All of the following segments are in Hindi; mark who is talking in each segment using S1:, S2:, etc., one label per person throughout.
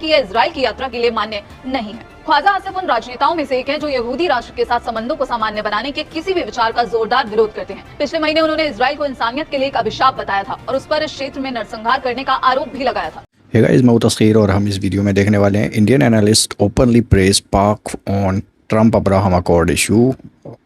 S1: कि यह इजराइल की यात्रा के लिए मान्य नहीं है। ख्वाजा आसिफ उन राजनेताओं में से एक हैं जो यहूदी राष्ट्र के साथ संबंधों को सामान्य बनाने के किसी भी विचार का जोरदार विरोध करते हैं। पिछले महीने उन्होंने इजराइल को इंसानियत के लिए एक अभिशाप बताया था और उस पर इस क्षेत्र में नरसंहार करने का आरोप भी लगाया था।
S2: हे गाइस, मैं तस्खीर और हम इस वीडियो में देखने वाले हैं इंडियन एनालिस्ट ओपनली प्रेज पाक on Trump Abraham accord issue.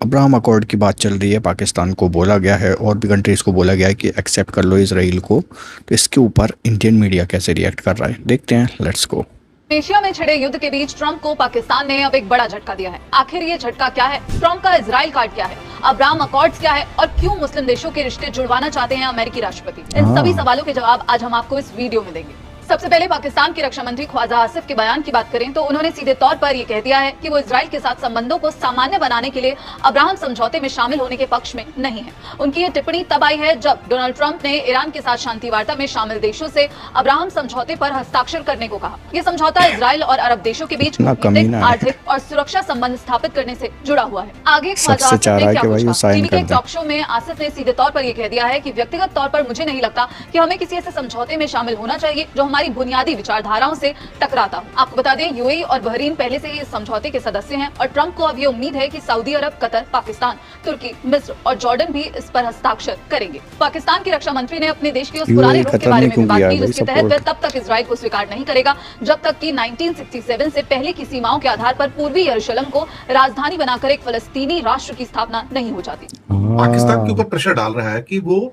S2: Abraham accord की बात चल रही है, पाकिस्तान को बोला गया है और भी कंट्रीज़ को बोला गया है कि एक्सेप्ट कर लो इसराइल को। तो इसके ऊपर इंडियन मीडिया कैसे रिएक्ट कर रहा है, देखते हैं, लेट्स गो।
S1: एशिया में छिड़े युद्ध के बीच ट्रंप को पाकिस्तान ने अब एक बड़ा झटका दिया है। आखिर ये झटका क्या है? ट्रंप का इजराइल कार्ड क्या है? अब्राहम अकॉर्ड्स क्या है? और क्यों मुस्लिम देशों के रिश्ते जुड़वाना चाहते हैं अमेरिकी राष्ट्रपति? इन सभी सवालों के जवाब आज हम आपको इस वीडियो में देंगे। सबसे पहले पाकिस्तान के रक्षा मंत्री ख्वाजा आसिफ के बयान की बात करें तो उन्होंने सीधे तौर पर ये कह दिया है कि वो इजराइल के साथ संबंधों को सामान्य बनाने के लिए अब्राहम समझौते में शामिल होने के पक्ष में नहीं है। उनकी ये टिप्पणी तब आई है जब डोनाल्ड ट्रंप ने ईरान के साथ शांति वार्ता में शामिल देशों से अब्राहम समझौते पर हस्ताक्षर करने को कहा। ये समझौता इजराइल और अरब देशों के बीच आर्थिक और सुरक्षा संबंध स्थापित करने से जुड़ा हुआ है। आगे ख्वाजा आसिफ ने क्या पूछा? टीवी के एक टॉक शो में आसिफ ने सीधे तौर पर यह कह दिया है कि व्यक्तिगत तौर पर मुझे नहीं लगता कि हमें किसी ऐसे समझौते में शामिल होना चाहिए जो हमारी बुनियादी धाराओं से टकराता हूं। आपको बता दें, यूएई और बहरीन पहले से ही इस समझौते के सदस्य हैं और ट्रंप को अब ये उम्मीद है कि सऊदी अरब, कतर, पाकिस्तान, तुर्की, मिस्र और जॉर्डन भी इस पर हस्ताक्षर करेंगे। पाकिस्तान के रक्षा मंत्री ने अपने देश के उस पुराने रुख के बारे में भी बात की जिसके तहत वह तब तक इजराइल को स्वीकार नहीं करेगा जब तक कि 1967 से पहले की सीमाओं के आधार पर पूर्वी यरूशलेम को राजधानी बनाकर एक फलस्तीनी राष्ट्र की स्थापना नहीं हो जाती।
S3: पाकिस्तान के ऊपर प्रेशर डाल रहा है कि वो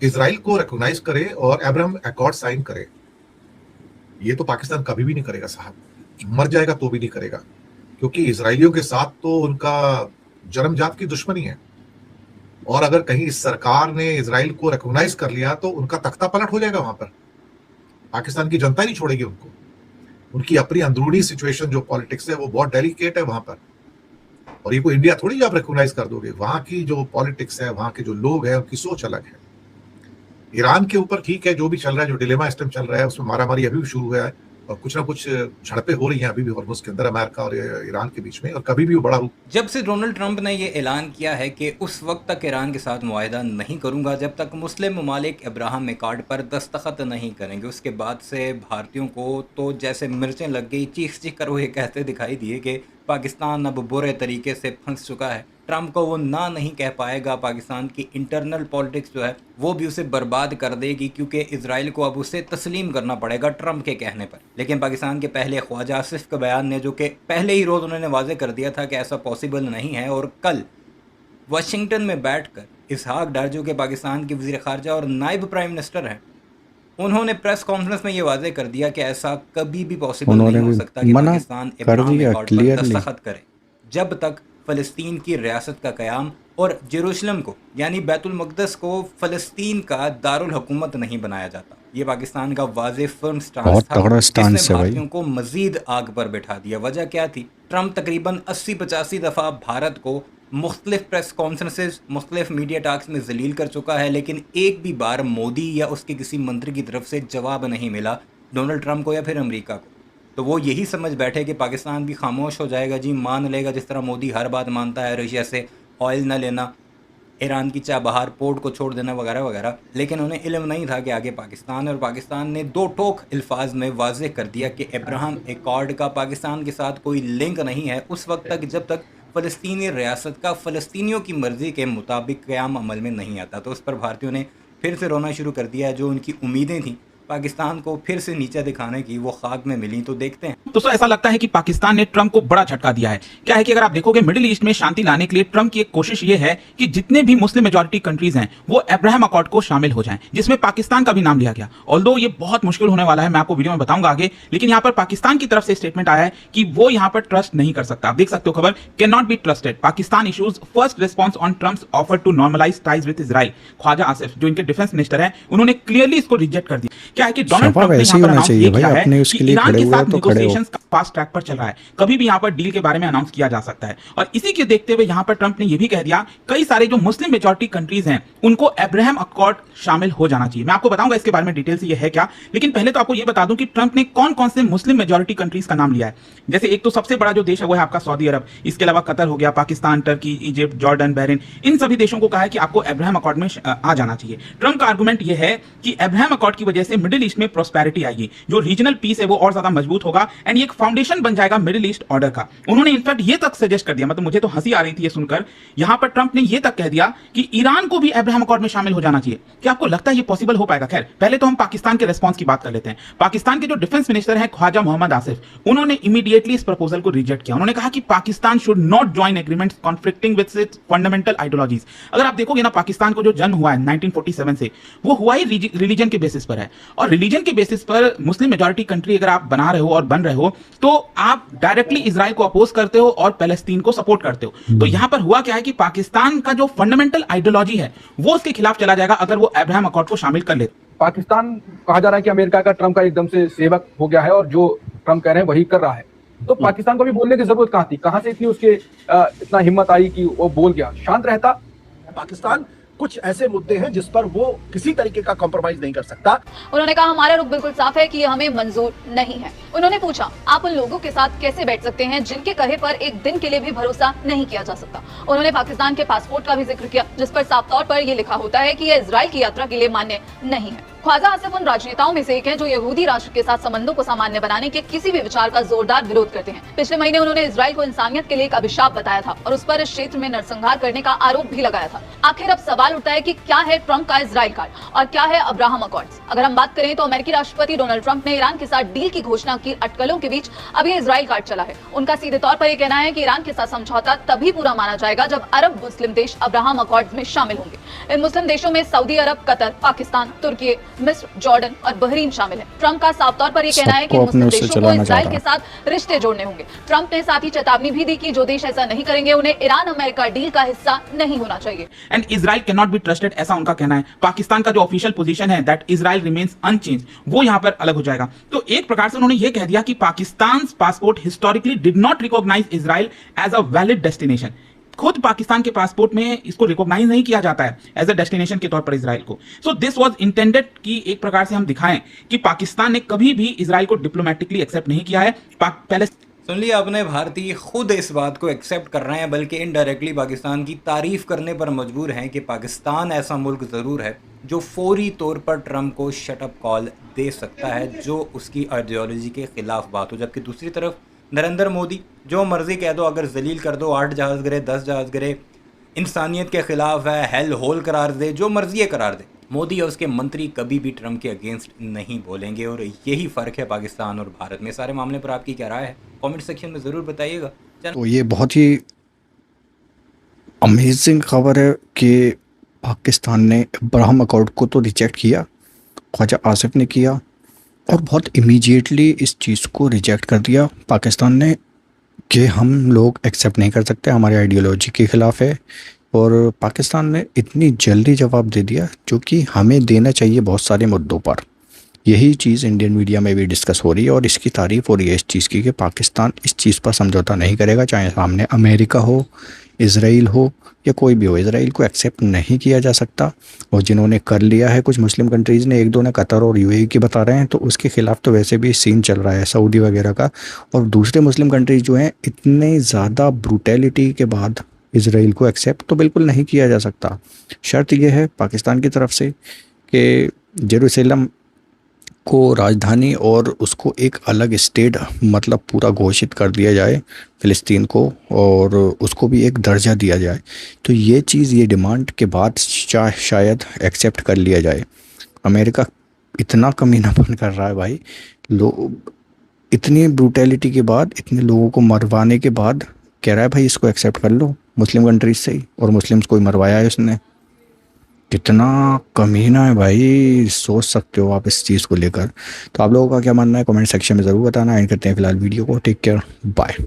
S3: इजराइल को रिकॉग्नाइज करे और अब्राहम अकॉर्ड साइन करे। ये तो पाकिस्तान कभी भी नहीं करेगा साहब, मर जाएगा तो भी नहीं करेगा, क्योंकि इजरायलियों के साथ तो उनका जन्मजात की दुश्मनी है। और अगर कहीं इस सरकार ने इजराइल को रिकॉग्नाइज कर लिया तो उनका तख्ता पलट हो जाएगा। वहां पर पाकिस्तान की जनता नहीं छोड़ेगी उनको। उनकी अपनी अंदरूनी सिचुएशन जो पॉलिटिक्स है वो बहुत डेलिकेट है वहां पर, और ये कोई इंडिया थोड़ी आप रिकॉग्नाइज कर दोगे। वहां की जो पॉलिटिक्स है, वहां के जो लोग हैं, उनकी सोच अलग है। ईरान के ऊपर ठीक है, जो भी चल रहा है, जो डिलेमा इस टाइम चल रहा है, उसमें मारामारी अभी भी शुरू हुआ है और कुछ ना कुछ झड़पें हो रही हैं अभी भी हॉर्मुज़ के अंदर, अमेरिका और ईरान के बीच में, और कभी भी वो बड़ा रूप।
S4: जब से डोनाल्ड ट्रंप ने ये ऐलान किया है कि उस वक्त तक ईरान के साथ मुआहदा नहीं करूंगा जब तक मुस्लिम ममालिक अब्राहम अकॉर्ड पर दस्तखत नहीं करेंगे, उसके बाद से भारतीयों को तो जैसे मिर्चें लग गई। चीख चीख कर वो ये कहते दिखाई दिए कि पाकिस्तान अब बुरे तरीके से फंस चुका है। ट्रंप को वो ना नहीं कह पाएगा, पाकिस्तान की इंटरनल पॉलिटिक्स जो है वो भी उसे बर्बाद कर देगी, क्योंकि इजराइल को अब उसे तस्लीम करना पड़ेगा ट्रंप के कहने पर। लेकिन पाकिस्तान के पहले ख्वाजा आसिफ के बयान ने, जो कि पहले ही रोज़ उन्होंने वाजे कर दिया था कि ऐसा पॉसिबल नहीं है, और कल वाशिंगटन में बैठकर इसहाक डार, जो कि पाकिस्तान के वज़ीर ख़ारजा और नायब प्राइम मिनिस्टर हैं, उन्होंने प्रेस कॉन्फ्रेंस में ये वाजे कर दिया कि ऐसा कभी भी पॉसिबल नहीं हो सकता कि पाकिस्तान अब्राहम अकॉर्ड पर दस्तखत करे जब तक फ़लस्तीन की रियासत का क़याम और जेरूशलम को यानी बैतुल मक़दस को फ़लस्तीन का दारुल हुकूमत नहीं बनाया जाता। ये पाकिस्तान का वाज़ेह फर्म स्टांस था, जिसने भारतीयों को मज़ीद आग पर बैठा दिया। वजह क्या थी? ट्रंप तकरीबन 80-85 दफ़ा भारत को मुख्तलिफ प्रेस कॉन्फ्रेंसेस, मुख्तलिफ मीडिया टॉक्स में जलील कर चुका है, लेकिन एक भी बार मोदी या उसके किसी मंत्री की तरफ से जवाब नहीं मिला डोनाल्ड ट्रंप को या फिर अमेरिका को। तो वो यही समझ बैठे कि पाकिस्तान भी खामोश हो जाएगा, जी मान लेगा, जिस तरह मोदी हर बात मानता है, रशिया से ऑयल न लेना, ईरान की चाबहार पोर्ट को छोड़ देना वगैरह वगैरह। लेकिन उन्हें इल्म नहीं था कि आगे पाकिस्तान और पाकिस्तान ने दो टोक अल्फाज में वाज़ेह कर दिया कि अब्राहम अकॉर्ड का पाकिस्तान के साथ कोई लिंक नहीं है उस वक्त तक जब तक फ़लस्तीनी रियासत का फ़लस्तीनियों की मर्ज़ी के मुताबिक क़याम अमल में नहीं आता। तो उस पर भारतीयों ने फिर से रोना शुरू कर दिया है। जो उनकी उम्मीदें थी पाकिस्तान को फिर से नीचे दिखाने की, वो खाक में मिली। तो देखते हैं।
S5: दोस्तों, ऐसा लगता है कि पाकिस्तान ने ट्रंप को बड़ा झटका दिया है। क्या है कि अगर आप देखोगे मिडिल ईस्ट में शांति लाने के लिए ट्रंप की एक कोशिश ये है कि जितने भी मुस्लिम मेजॉरिटी कंट्रीज हैं वो अब्राहम अकॉर्ड को शामिल हो जाएं, जिसमें पाकिस्तान का भी नाम लिया गया। ऑल्दो ये बहुत मुश्किल होने वाला है, मैं आपको वीडियो में बताऊंगा आगे, लेकिन यहाँ पर पाकिस्तान की तरफ से स्टेटमेंट आया है कि वो यहाँ पर ट्रस्ट नहीं कर सकता। आप देख सकते हो खबर, can not be trusted, Pakistan issues first response on Trump's offer to normalise ties with Israel. Khawaja Asif जो इनके डिफेंस मिनिस्टर है, उन्होंने क्लियरली इसको रिजेक्ट कर दिया। क्या है कि डोनाल्ड ट्रंप
S2: ऐसे ही होना चाहिए भाई, अपने उसके लिए खड़े हुए तो खड़े हो।
S5: फास्ट ट्रैक पर चल रहा है, कभी भी यहाँ पर डील के बारे में अनाउंस किया जा सकता है। और इसी के देखते हुए यहाँ पर ट्रंप ने यह भी कह दिया कई सारे जो मुस्लिम मेजॉरिटी कंट्रीज हैं उनको अब्राहम अकॉर्ड शामिल हो जाना चाहिए। मैं आपको बताऊंगा इसके बारे में डिटेल से ये है क्या, लेकिन पहले तो आपको ये बता दूं कि ट्रंप ने कौन कौन से मुस्लिम मेजॉरिटी कंट्रीज का नाम लिया है। जैसे एक तो सबसे बड़ा जो देश है वो है आपका सऊदी अरब, इसके अलावा कतर हो गया, Pakistan, Turkey, Egypt, Jordan, Bahrain, इन सभी देशों को कहा है कि आपको अब्राहम अकॉर्ड में आ जाना चाहिए। ट्रंप का आर्गुमेंट यह है कि अब्राहम अकॉर्ड की वजह से मिडिल ईस्ट में प्रोस्पेरिटी आएगी, जो रीजनल पीस है वो और ज्यादा मजबूत होगा एंड ये एक फाउंडेशन बन जाएगा मिडिल ईस्ट ऑर्डर का। उन्होंने इनफैक्ट ये तक सजेस्ट कर दिया, मतलब मुझे तो हंसी आ रही थी ये सुनकर, यहां पर ट्रंप ने ये तक कह दिया कि ईरान को भी अब्राहम अकॉर्ड में शामिल हो जाना चाहिए। क्या आपको लगता है ये पॉसिबल हो पाएगा? खैर पहले तो हम पाकिस्तान के रिस्पॉन्स की बात कर लेते हैं। पाकिस्तान के जो डिफेंस मिनिस्टर हैं ख्वाजा मोहम्मद आसिफ, उन्होंने इमीडिएटली इस प्रपोजल को रिजेक्ट किया। उन्होंने कहा कि Pakistan should not join agreements conflicting with its fundamental ideologies. अगर आप देखोगे ना, पाकिस्तान को जो जन्म हुआ है 1947 से, वो हुआ ही रिलीजन के बेसिस पर है, और रिलीजन के बेसिस पर मुस्लिम मेजॉरिटी कंट्री अगर आप बना रहे हो और बन रहे हो तो आप डायरेक्टली इजराइल को अपोज करते हो और पैलेस्तीन को सपोर्ट करते हो। तो यहां पर हुआ क्या है कि पाकिस्तान का जो फंडामेंटल आइडियोलॉजी है वो उसके खिलाफ चला जाएगा अगर वो अब्राहम अकॉर्ड को शामिल कर ले।
S6: पाकिस्तान कहा जा रहा है कि अमेरिका का ट्रंप का एकदम से सेवक हो गया है और जो ट्रंप कह रहे हैं वही कर रहा है, तो पाकिस्तान को भी बोलने की जरूरत कहां थी? कहां से इतनी उसके इतना हिम्मत आई कि वो बोल गया? शांत रहता।
S7: पाकिस्तान कुछ ऐसे मुद्दे हैं जिस पर वो किसी तरीके का कॉम्प्रोमाइज नहीं कर सकता।
S1: उन्होंने कहा हमारा रुख बिल्कुल साफ है कि ये हमें मंजूर नहीं है। उन्होंने पूछा आप उन लोगों के साथ कैसे बैठ सकते हैं जिनके कहे पर एक दिन के लिए भी भरोसा नहीं किया जा सकता। उन्होंने पाकिस्तान के पासपोर्ट का भी जिक्र किया जिस पर साफ तौर पर यह लिखा होता है कि यह इजराइल की यात्रा के लिए मान्य नहीं है। ख्वाजा आसिफ उन राजनेताओं में से एक हैं जो यहूदी राष्ट्र के साथ संबंधों को सामान्य बनाने के किसी भी विचार का जोरदार विरोध करते हैं। पिछले महीने उन्होंने इजराइल को इंसानियत के लिए एक अभिशाप बताया था और उस पर इस क्षेत्र में नरसंहार करने का आरोप भी लगाया था। आखिर अब सवाल उठता है कि क्या है ट्रंप का इजराइल कार्ड और क्या है अब्राहम अकॉर्ड्स। अगर हम बात करें तो अमेरिकी राष्ट्रपति डोनाल्ड ट्रंप ने ईरान के साथ डील की घोषणा की अटकलों के बीच अब ये इजराइल कार्ड चला है। उनका सीधे तौर पर यह कहना है कि ईरान के साथ समझौता तभी पूरा माना जाएगा जब अरब मुस्लिम देश अब्राहम अकॉर्ड्स में शामिल होंगे। इन मुस्लिम देशों में सऊदी अरब, कतर, पाकिस्तान, तुर्की, मिस्र, जॉर्डन और बहरीन शामिल है। ट्रंप का साफ तौर पर यह कहना है कि मुस्लिम देशों को इजराइल के साथ रिश्ते जोड़ने होंगे। ट्रंप ने साथ ही चेतावनी भी दी कि जो देश ऐसा नहीं करेंगे उन्हें ईरान अमेरिका डील का हिस्सा नहीं होना चाहिए।
S5: And Israel can not be trusted, ऐसा उनका कहना है। पाकिस्तान का जो ऑफिशियल पोजीशन है दैट इजराइल रिमेन्स अनचेंज, वो यहां पर अलग हो जाएगा। तो एक प्रकार से उन्होंने यह कह दिया कि Pakistan passport historically did not recognise Israel as a valid destination. खुद पाकिस्तान के पासपोर्ट में इसको रिकॉग्नाइज नहीं किया जाता है एज अ डेस्टिनेशन के तौर पर इजराइल को। सो दिस वाज इंटेंडेड कि एक प्रकार से हम दिखाएं कि पाकिस्तान ने कभी भी इजराइल को डिप्लोमेटिकली एक्सेप्ट नहीं किया है। पहले
S4: सुन लिया आपने, भारतीय खुद इस बात को एक्सेप्ट कर रहे हैं बल्कि इनडायरेक्टली पाकिस्तान की तारीफ करने पर मजबूर हैं कि पाकिस्तान ऐसा मुल्क ज़रूर है जो फौरी तौर पर ट्रंप को शटअप कॉल दे सकता है जो उसकी आइडियोलॉजी के खिलाफ बात हो। जबकि दूसरी तरफ नरेंद्र मोदी जो मर्जी कह दो, अगर जलील कर दो, 8 जहाज़ गिरे, 10 जहाज़ गिरे, इंसानियत के खिलाफ है, हेल होल करार दे, जो मर्जी है करार दे, मोदी और उसके मंत्री कभी भी ट्रंप के अगेंस्ट नहीं बोलेंगे। और यही फ़र्क है पाकिस्तान और भारत में। सारे मामले पर आपकी क्या राय है कमेंट सेक्शन में ज़रूर बताइएगा।
S2: तो ये बहुत ही अमेजिंग खबर है कि पाकिस्तान ने अब्राहम अकॉर्ड को तो रिजेक्ट किया, ख्वाजा आसिफ ने किया, और बहुत इमीडिएटली इस चीज़ को रिजेक्ट कर दिया पाकिस्तान ने कि हम लोग एक्सेप्ट नहीं कर सकते, हमारी आइडियोलॉजी के ख़िलाफ़ है। और पाकिस्तान ने इतनी जल्दी जवाब दे दिया जो कि हमें देना चाहिए बहुत सारे मुद्दों पर। यही चीज़ इंडियन मीडिया में भी डिस्कस हो रही है और इसकी तारीफ़ हो रही है इस चीज़ की कि पाकिस्तान इस चीज़ पर समझौता नहीं करेगा, चाहे सामने अमेरिका हो, इजराइल हो या कोई भी हो। इजराइल को एक्सेप्ट नहीं किया जा सकता, और जिन्होंने कर लिया है कुछ मुस्लिम कंट्रीज़ ने, एक दो ने कतर और यूएई की बता रहे हैं, तो उसके ख़िलाफ़ तो वैसे भी सीन चल रहा है सऊदी वगैरह का। और दूसरे मुस्लिम कंट्रीज़ जो हैं, इतने ज़्यादा ब्रूटैलिटी के बाद इजराइल को एक्सेप्ट तो बिल्कुल नहीं किया जा सकता। शर्त यह है पाकिस्तान की तरफ से कि जेरूसलम को राजधानी और उसको एक अलग स्टेट मतलब पूरा घोषित कर दिया जाए फ़िलिस्तीन को, और उसको भी एक दर्जा दिया जाए। तो ये चीज़, ये डिमांड के बाद शायद एक्सेप्ट कर लिया जाए। अमेरिका इतना कमीनापन कर रहा है भाई, लोग इतनी ब्रूटैलिटी के बाद, इतने लोगों को मरवाने के बाद कह रहा है भाई इसको एक्सेप्ट कर लो मुस्लिम कंट्रीज से ही, और मुस्लिम्स को ही मरवाया है उसने। कितना कमीना है भाई, सोच सकते हो आप इस चीज़ को लेकर। तो आप लोगों का क्या मानना है कमेंट सेक्शन में ज़रूर बताना। एंड करते हैं फिलहाल वीडियो को। Take care, bye.